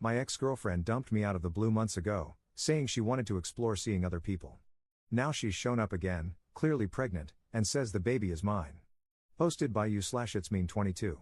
My ex-girlfriend dumped me out of the blue months ago, saying she wanted to explore seeing other people. Now she's shown up again, clearly pregnant, and says the baby is mine. Posted by you/itsmean22.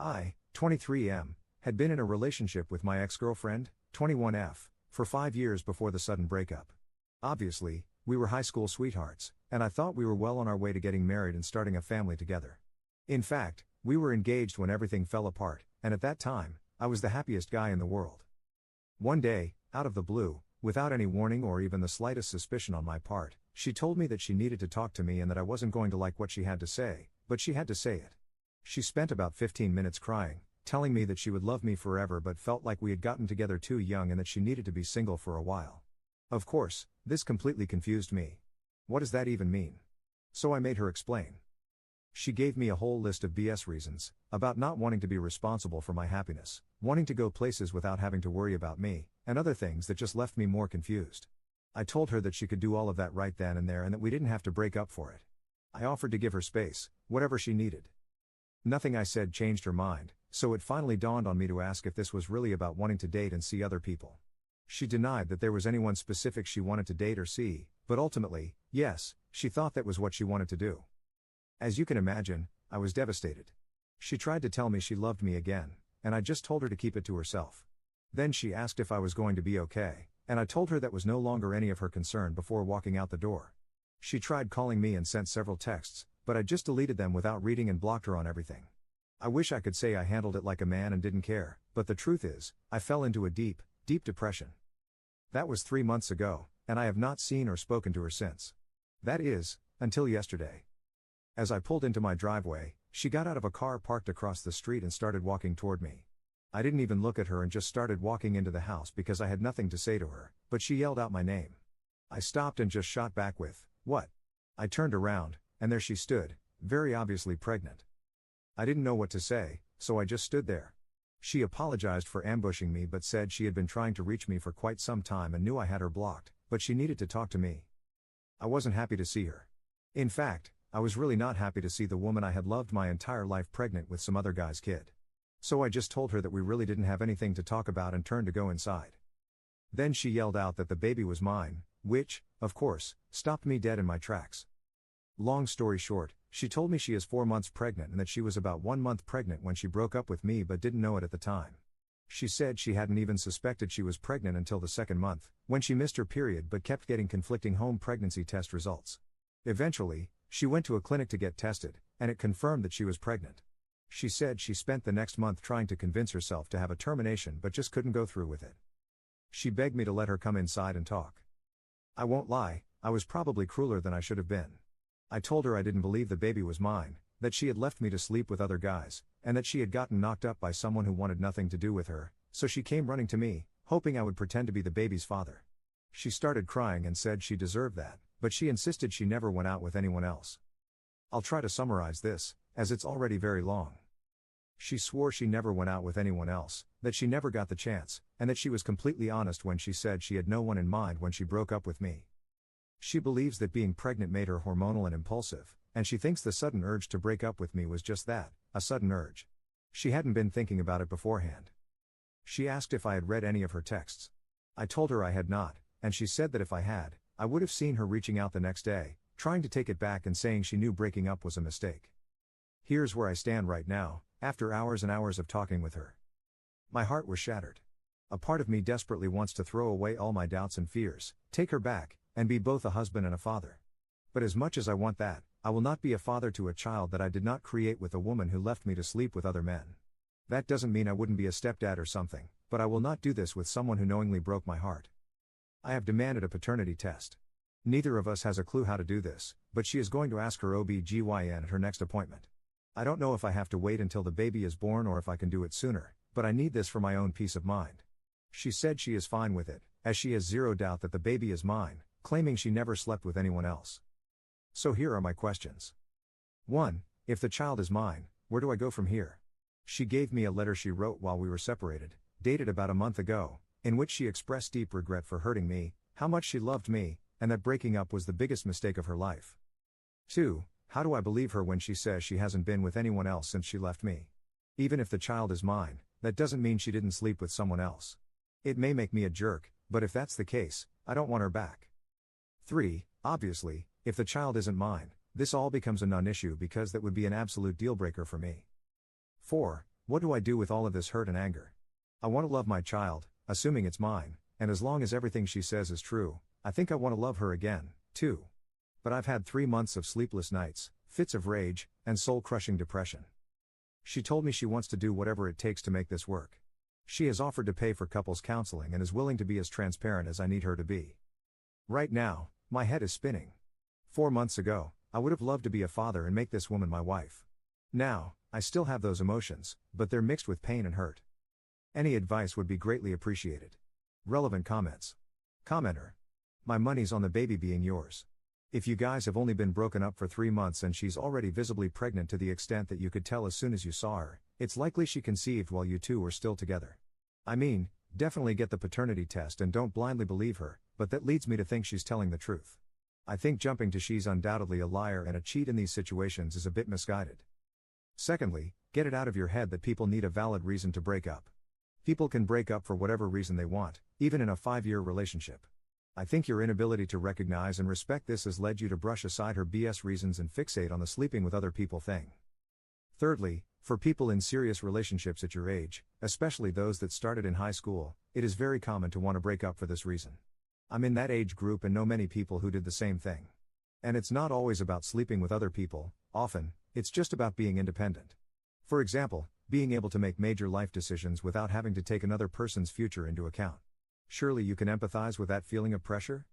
I, 23M, had been in a relationship with my ex-girlfriend, 21F, for 5 years before the sudden breakup. Obviously, we were high school sweethearts, and I thought we were well on our way to getting married and starting a family together. In fact, we were engaged when everything fell apart, and at that time, I was the happiest guy in the world. One day, out of the blue, without any warning or even the slightest suspicion on my part, she told me that she needed to talk to me and that I wasn't going to like what she had to say, but she had to say it. She spent about 15 minutes crying, telling me that she would love me forever but felt like we had gotten together too young and that she needed to be single for a while. Of course, this completely confused me. What does that even mean? So I made her explain. She gave me a whole list of BS reasons, about not wanting to be responsible for my happiness, wanting to go places without having to worry about me, and other things that just left me more confused. I told her that she could do all of that right then and there and that we didn't have to break up for it. I offered to give her space, whatever she needed. Nothing I said changed her mind, so it finally dawned on me to ask if this was really about wanting to date and see other people. She denied that there was anyone specific she wanted to date or see, but ultimately, yes, she thought that was what she wanted to do. As you can imagine, I was devastated. She tried to tell me she loved me again, and I just told her to keep it to herself. Then she asked if I was going to be okay, and I told her that was no longer any of her concern before walking out the door. She tried calling me and sent several texts, but I just deleted them without reading and blocked her on everything. I wish I could say I handled it like a man and didn't care, but the truth is, I fell into a deep, deep depression. That was 3 months ago, and I have not seen or spoken to her since. That is, until yesterday. As I pulled into my driveway, she got out of a car parked across the street and started walking toward me. I didn't even look at her and just started walking into the house because I had nothing to say to her, but she yelled out my name. I stopped and just shot back with, "What?" I turned around, and there she stood, very obviously pregnant. I didn't know what to say, so I just stood there. She apologized for ambushing me but said she had been trying to reach me for quite some time and knew I had her blocked, but she needed to talk to me. I wasn't happy to see her. In fact, I was really not happy to see the woman I had loved my entire life pregnant with some other guy's kid. So I just told her that we really didn't have anything to talk about and turned to go inside. Then she yelled out that the baby was mine, which, of course, stopped me dead in my tracks. Long story short, she told me she is 4 months pregnant and that she was about 1 month pregnant when she broke up with me but didn't know it at the time. She said she hadn't even suspected she was pregnant until the 2nd month, when she missed her period but kept getting conflicting home pregnancy test results. Eventually, she went to a clinic to get tested, and it confirmed that she was pregnant. She said she spent the next month trying to convince herself to have a termination but just couldn't go through with it. She begged me to let her come inside and talk. I won't lie, I was probably crueler than I should have been. I told her I didn't believe the baby was mine, that she had left me to sleep with other guys, and that she had gotten knocked up by someone who wanted nothing to do with her, so she came running to me, hoping I would pretend to be the baby's father. She started crying and said she deserved that, but she insisted she never went out with anyone else. I'll try to summarize this, as it's already very long. She swore she never went out with anyone else, that she never got the chance, and that she was completely honest when she said she had no one in mind when she broke up with me. She believes that being pregnant made her hormonal and impulsive, and she thinks the sudden urge to break up with me was just that, a sudden urge. She hadn't been thinking about it beforehand. She asked if I had read any of her texts. I told her I had not, and she said that if I had, I would have seen her reaching out the next day, trying to take it back and saying she knew breaking up was a mistake. Here's where I stand right now, after hours and hours of talking with her. My heart was shattered. A part of me desperately wants to throw away all my doubts and fears, take her back, and be both a husband and a father. But as much as I want that, I will not be a father to a child that I did not create with a woman who left me to sleep with other men. That doesn't mean I wouldn't be a stepdad or something, but I will not do this with someone who knowingly broke my heart. I have demanded a paternity test. Neither of us has a clue how to do this, but she is going to ask her OB/GYN at her next appointment. I don't know if I have to wait until the baby is born or if I can do it sooner, but I need this for my own peace of mind. She said she is fine with it, as she has zero doubt that the baby is mine, claiming she never slept with anyone else. So here are my questions. 1. If the child is mine, where do I go from here? She gave me a letter she wrote while we were separated, dated about a month ago, in which she expressed deep regret for hurting me, how much she loved me, and that breaking up was the biggest mistake of her life. 2. How do I believe her when she says she hasn't been with anyone else since she left me? Even if the child is mine, that doesn't mean she didn't sleep with someone else. It may make me a jerk, but if that's the case, I don't want her back. 3. Obviously, if the child isn't mine, this all becomes a non-issue because that would be an absolute deal-breaker for me. 4. What do I do with all of this hurt and anger? I want to love my child, assuming it's mine, and as long as everything she says is true, I think I want to love her again, too. But I've had 3 months of sleepless nights, fits of rage, and soul-crushing depression. She told me she wants to do whatever it takes to make this work. She has offered to pay for couples counseling and is willing to be as transparent as I need her to be. Right now, my head is spinning. 4 months ago, I would have loved to be a father and make this woman my wife. Now, I still have those emotions, but they're mixed with pain and hurt. Any advice would be greatly appreciated. Relevant comments. Commenter. My money's on the baby being yours. If you guys have only been broken up for 3 months and she's already visibly pregnant to the extent that you could tell as soon as you saw her, it's likely she conceived while you two were still together. I mean, definitely get the paternity test and don't blindly believe her, but that leads me to think she's telling the truth. I think jumping to she's undoubtedly a liar and a cheat in these situations is a bit misguided. Secondly, get it out of your head that people need a valid reason to break up. People can break up for whatever reason they want, even in a 5-year relationship. I think your inability to recognize and respect this has led you to brush aside her BS reasons and fixate on the sleeping with other people thing. Thirdly, for people in serious relationships at your age, especially those that started in high school, it is very common to want to break up for this reason. I'm in that age group and know many people who did the same thing. And it's not always about sleeping with other people, often, it's just about being independent. For example, being able to make major life decisions without having to take another person's future into account. Surely you can empathize with that feeling of pressure?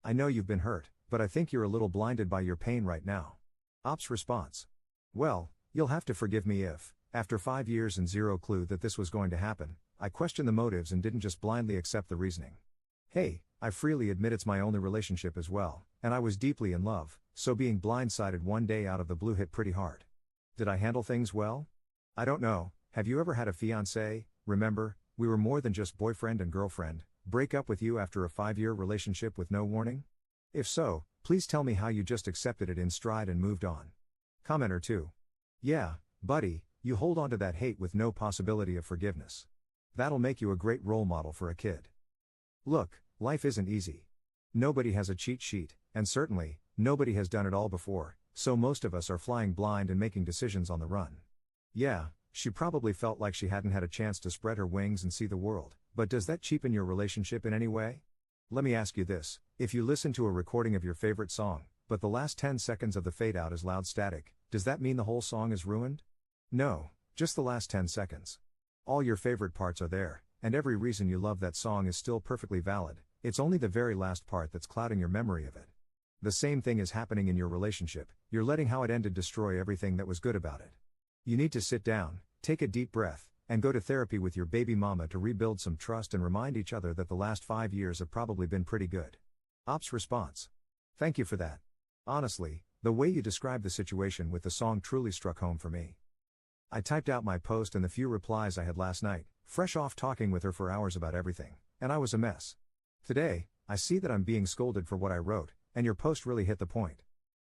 I know you've been hurt, but I think you're a little blinded by your pain right now. Ops response. Well, you'll have to forgive me if, after 5 years and zero clue that this was going to happen, I questioned the motives and didn't just blindly accept the reasoning. Hey, I freely admit it's my only relationship as well, and I was deeply in love, so being blindsided one day out of the blue hit pretty hard. Did I handle things well? I don't know, have you ever had a fiancé? Remember, we were more than just boyfriend and girlfriend, break up with you after a 5-year relationship with no warning? If so, please tell me how you just accepted it in stride and moved on. Commenter 2. Yeah, buddy, you hold on to that hate with no possibility of forgiveness. That'll make you a great role model for a kid. Look, life isn't easy. Nobody has a cheat sheet, and certainly, nobody has done it all before, so most of us are flying blind and making decisions on the run. Yeah, she probably felt like she hadn't had a chance to spread her wings and see the world, but does that cheapen your relationship in any way? Let me ask you this, if you listen to a recording of your favorite song, but the last 10 seconds of the fade out is loud static, does that mean the whole song is ruined? No, just the last 10 seconds. All your favorite parts are there, and every reason you love that song is still perfectly valid, it's only the very last part that's clouding your memory of it. The same thing is happening in your relationship, you're letting how it ended destroy everything that was good about it. You need to sit down, take a deep breath, and go to therapy with your baby mama to rebuild some trust and remind each other that the last 5 years have probably been pretty good. Ops response. Thank you for that. Honestly, the way you described the situation with the song truly struck home for me. I typed out my post and the few replies I had last night, fresh off talking with her for hours about everything, and I was a mess. Today, I see that I'm being scolded for what I wrote, and your post really hit the point.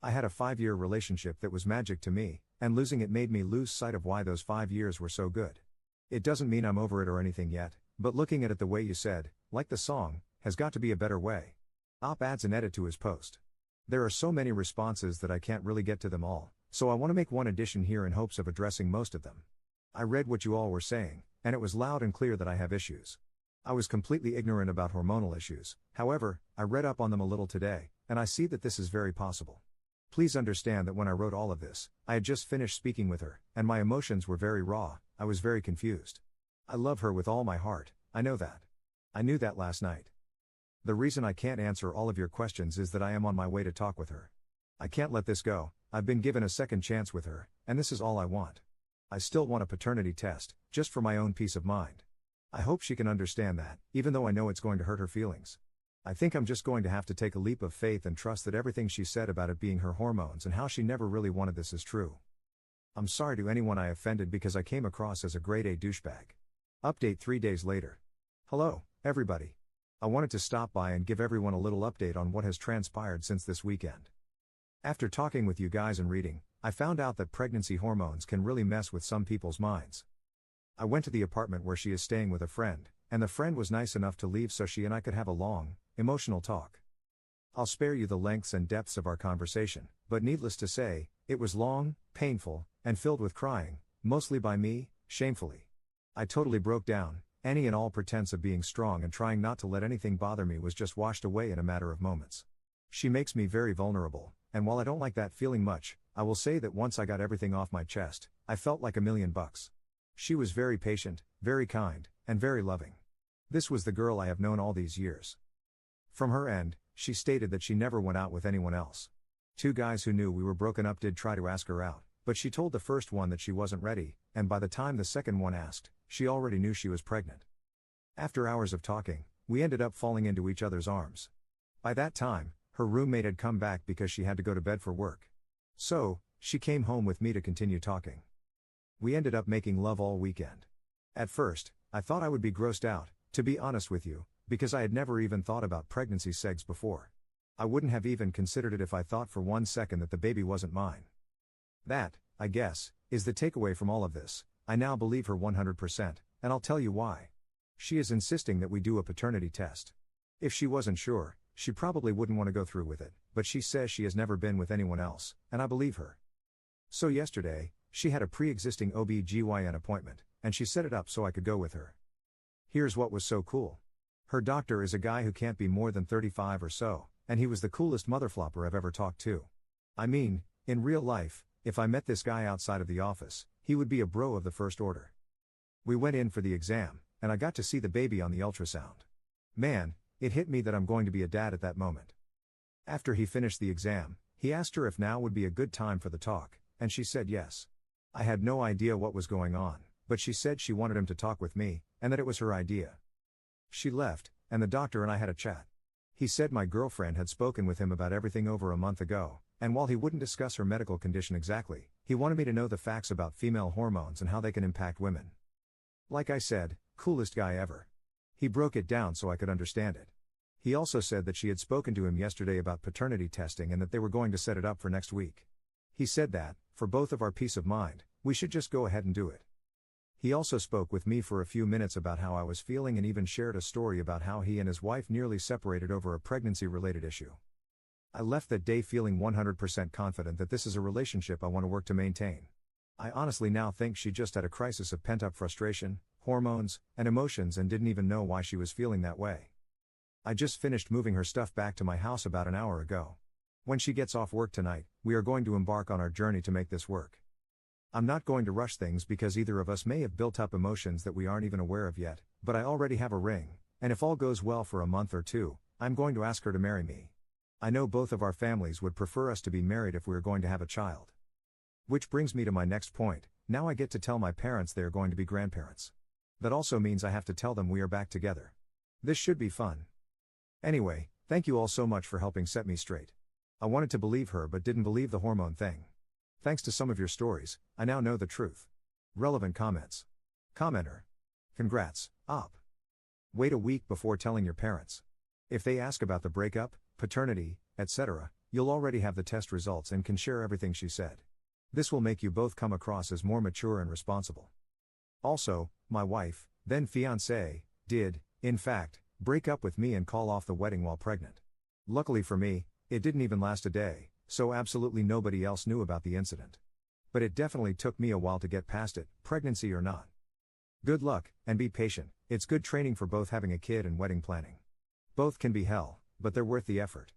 I had a 5-year relationship that was magic to me, and losing it made me lose sight of why those 5 years were so good. It doesn't mean I'm over it or anything yet, but looking at it the way you said, like the song, has got to be a better way. Op adds an edit to his post. There are so many responses that I can't really get to them all, so I want to make one addition here in hopes of addressing most of them. I read what you all were saying, and it was loud and clear that I have issues. I was completely ignorant about hormonal issues, however, I read up on them a little today, and I see that this is very possible. Please understand that when I wrote all of this, I had just finished speaking with her, and my emotions were very raw, I was very confused. I love her with all my heart, I know that. I knew that last night. The reason I can't answer all of your questions is that I am on my way to talk with her. I can't let this go, I've been given a second chance with her, and this is all I want. I still want a paternity test, just for my own peace of mind. I hope she can understand that, even though I know it's going to hurt her feelings. I think I'm just going to have to take a leap of faith and trust that everything she said about it being her hormones and how she never really wanted this is true. I'm sorry to anyone I offended because I came across as a grade A douchebag. Update 3 days later. Hello, everybody. I wanted to stop by and give everyone a little update on what has transpired since this weekend. After talking with you guys and reading, I found out that pregnancy hormones can really mess with some people's minds. I went to the apartment where she is staying with a friend, and the friend was nice enough to leave so she and I could have a long, emotional talk. I'll spare you the lengths and depths of our conversation, but needless to say, it was long, painful, and filled with crying, mostly by me, shamefully. I totally broke down. Any and all pretense of being strong and trying not to let anything bother me was just washed away in a matter of moments. She makes me very vulnerable, and while I don't like that feeling much, I will say that once I got everything off my chest, I felt like $1,000,000. She was very patient, very kind, and very loving. This was the girl I have known all these years. From her end, she stated that she never went out with anyone else. 2 guys who knew we were broken up did try to ask her out, but she told the first one that she wasn't ready, and by the time the second one asked, she already knew she was pregnant. After hours of talking, we ended up falling into each other's arms. By that time, her roommate had come back because she had to go to bed for work. So, she came home with me to continue talking. We ended up making love all weekend. At first, I thought I would be grossed out, to be honest with you, because I had never even thought about pregnancy sex before. I wouldn't have even considered it if I thought for 1 second that the baby wasn't mine. That, I guess, is the takeaway from all of this. I now believe her 100%, and I'll tell you why. She is insisting that we do a paternity test. If she wasn't sure, she probably wouldn't want to go through with it, but she says she has never been with anyone else, and I believe her. So yesterday, she had a pre-existing OB/GYN appointment, and she set it up so I could go with her. Here's what was so cool. Her doctor is a guy who can't be more than 35 or so, and he was the coolest motherflopper I've ever talked to. I mean, in real life, if I met this guy outside of the office, he would be a bro of the first order. We went in for the exam, and I got to see the baby on the ultrasound. Man, it hit me that I'm going to be a dad at that moment. After he finished the exam, he asked her if now would be a good time for the talk, and she said yes. I had no idea what was going on, but she said she wanted him to talk with me, and that it was her idea. She left, and the doctor and I had a chat. He said my girlfriend had spoken with him about everything over a month ago, and while he wouldn't discuss her medical condition exactly, he wanted me to know the facts about female hormones and how they can impact women. Like I said, coolest guy ever. He broke it down so I could understand it. He also said that she had spoken to him yesterday about paternity testing and that they were going to set it up for next week. He said that, for both of our peace of mind, we should just go ahead and do it. He also spoke with me for a few minutes about how I was feeling and even shared a story about how he and his wife nearly separated over a pregnancy-related issue. I left that day feeling 100% confident that this is a relationship I want to work to maintain. I honestly now think she just had a crisis of pent-up frustration, hormones, and emotions and didn't even know why she was feeling that way. I just finished moving her stuff back to my house about an hour ago. When she gets off work tonight, we are going to embark on our journey to make this work. I'm not going to rush things because either of us may have built up emotions that we aren't even aware of yet, but I already have a ring, and if all goes well for a month or two, I'm going to ask her to marry me. I know both of our families would prefer us to be married if we are going to have a child. Which brings me to my next point. Now I get to tell my parents they are going to be grandparents. That also means I have to tell them we are back together. This should be fun. Anyway, thank you all so much for helping set me straight. I wanted to believe her but didn't believe the hormone thing. Thanks to some of your stories, I now know the truth. Relevant comments. Commenter. Congrats, Op. Wait a week before telling your parents. If they ask about the breakup, paternity, etc., you'll already have the test results and can share everything she said. This will make you both come across as more mature and responsible. Also, my wife, then fiancée, did, in fact, break up with me and call off the wedding while pregnant. Luckily for me, it didn't even last a day, so absolutely nobody else knew about the incident. But it definitely took me a while to get past it, pregnancy or not. Good luck, and be patient. It's good training for both having a kid and wedding planning. Both can be hell, but they're worth the effort.